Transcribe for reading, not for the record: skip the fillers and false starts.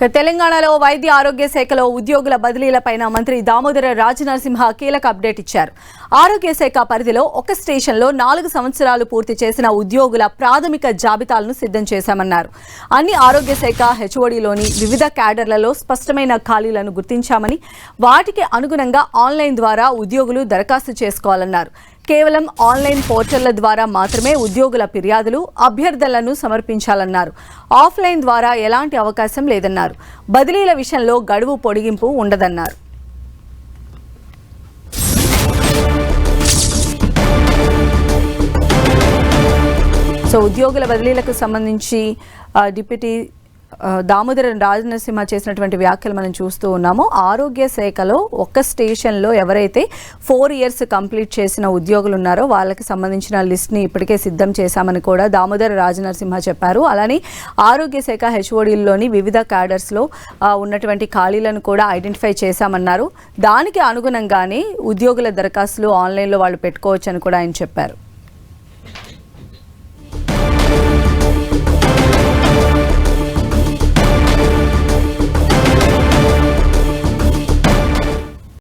తెలంగాణలో వైద్య ఆరోగ్య శాఖలో ఉద్యోగుల బదిలీలపైన మంత్రి దామోదర రాజనరసింహ కీలక అప్డేట్ ఇచ్చారు. ఆరోగ్య శాఖ పరిధిలో ఒక స్టేషన్లో 4 సంవత్సరాలు పూర్తి చేసిన ఉద్యోగుల ప్రాథమిక జాబితాలను సిద్ధం చేశామన్నారు. అన్ని ఆరోగ్య శాఖ హెచ్ఓడిలోని వివిధ క్యాడర్లలో స్పష్టమైన ఖాళీలను గుర్తించామని, వాటికి అనుగుణంగా ఆన్లైన్ ద్వారా ఉద్యోగులు దరఖాస్తు చేసుకోవాలన్నారు. కేవలం ఆన్లైన్ పోర్టళ్ల ద్వారా మాత్రమే ఉద్యోగుల ఫిర్యాదులు, అభ్యర్థనలను సమర్పించాలన్నారు. ఆఫ్లైన్ ద్వారా ఎలాంటి అవకాశం లేదన్నారు. బదిలీల విషయంలో గడువు పొడిగింపు ఉండదన్నారు. ఉద్యోగుల బదిలీలకు సంబంధించి డిప్యూటీ దామోదర రాజనరసింహ చేసినటువంటి వ్యాఖ్యలు మనం చూస్తూ ఉన్నాము. ఆరోగ్య శాఖలో ఒక స్టేషన్లో ఎవరైతే 4 ఇయర్స్ కంప్లీట్ చేసిన ఉద్యోగులు ఉన్నారో వాళ్ళకి సంబంధించిన లిస్ట్ని ఇప్పటికే సిద్ధం చేశామని కూడా దామోదర రాజనరసింహ చెప్పారు. అలానే ఆరోగ్య శాఖ హెచ్ఓడీల్లోని వివిధ క్యాడర్స్లో ఉన్నటువంటి ఖాళీలను కూడా ఐడెంటిఫై చేశామన్నారు. దానికి అనుగుణంగానే ఉద్యోగుల దరఖాస్తులు ఆన్లైన్లో వాళ్ళు పెట్టుకోవచ్చని కూడా ఆయన చెప్పారు.